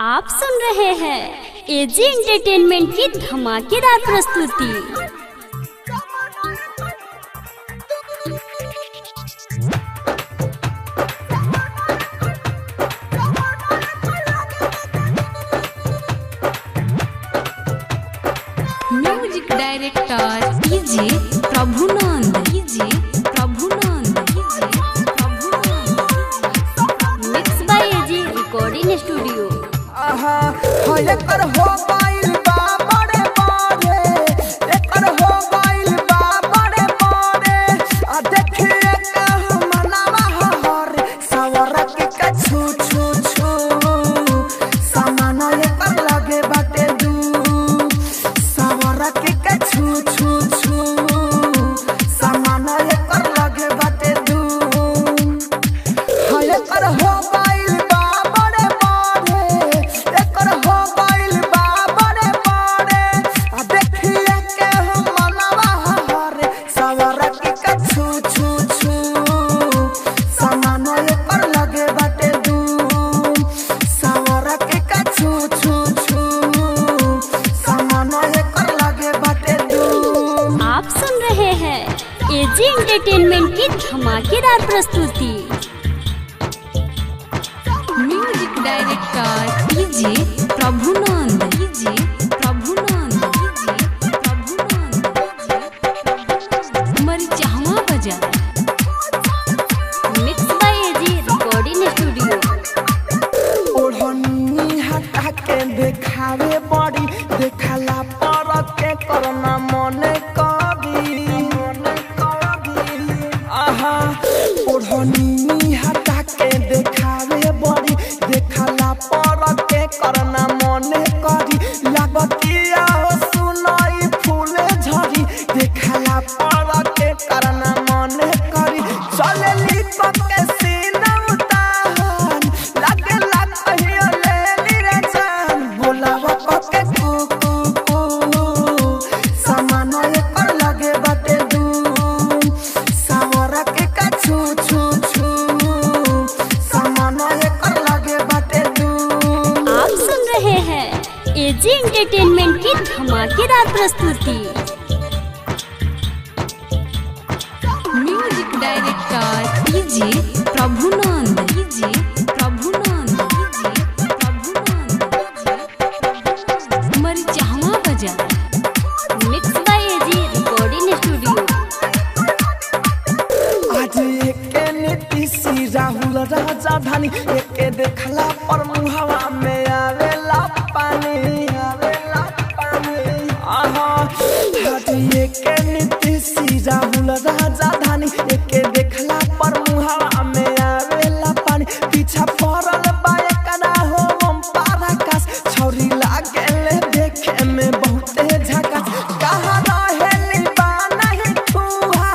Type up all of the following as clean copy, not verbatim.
आप सुन रहे हैं एजी एंटरटेनमेंट की धमाकेदार प्रस्तुति। Music director DJ Prabhunand, DJ Prabhunand, DJ Prabhunand, mix by AG recording studio. एकर हो गइल बा बड़े बड़े, एकर हो गइल बा बड़े बड़े। आ देखिए का मनवा हर सवर के छू छू छू, सामान एकर लगे बाटे दू, सवर के छू छू छू, सामान एकर लगे बाटे दू। एकर हो गइल बा बड़े बड़े, एकर हो गइल बा बड़े बड़े। आ देखिए के मनवा हर सवर के छू छू छू, सामान एकर लगे बाटे दू, सवर के छू छू छू, सामान एकर लगे बाटे दू। आप सुन रहे हैं एजी एंटरटेनमेंट की धमाकेदार प्रस्तुति। Music director DJ Prabhunand, DJ Prabhunand, DJ Prabhunand, Marichhawa Bazar. Mix by AG recording studio. ओढ़नी हटा के देखावे बड़ी, देखला पर के करना मने करी, मने करी। आहा ओढ़नी हटा के देखावे बड़ी, देखला पर के करना मने करी। लागतिया हो सुनाई फूले झरी, देखला पर के करना मने करी। चले लिपक के सीना उतार, लागे लाग कहियो ले ली रे जान। बोलावा पके कू कू कू, सामान एकर लगे बाटे दू, सावरा के छू छू छू, सामान एकर लगे बाटे दू। आप सुन रहे हैं एजी एंटरटेनमेंट की धमाकेदार प्रस्तुति। Music director DJ Prabhunand, DJ Prabhunand, DJ Prabhunand, Marichhawa Bazar. Mix by AG recording studio. आज एके नीतीशी राहुल राजधानी, एके देखला पर मुहवा में आवेला पानी, आवेला पानी। आहा आज एके नीतीशी राहुल राजधानी, एके देखला पर मुहवा में आवेला पानी। पीछा पड़ल बा एकरा हो हम पराकाश, छौरी लागेले देखे में बहुते झकास। कहाँ रहेली बा नहीं ठुहा,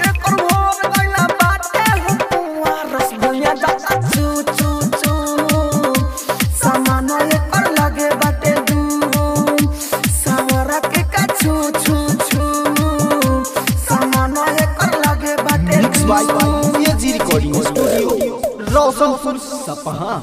एकर भोर गइला बाटे हो कुआ। रस भुइया जाता चू चू चू, सामान एकर लगे बाटे दू, सावरा के छू छू छू, सामान एकर लगे बाटे दू। Mix by AG recording studio, Roshanpur Sapaha.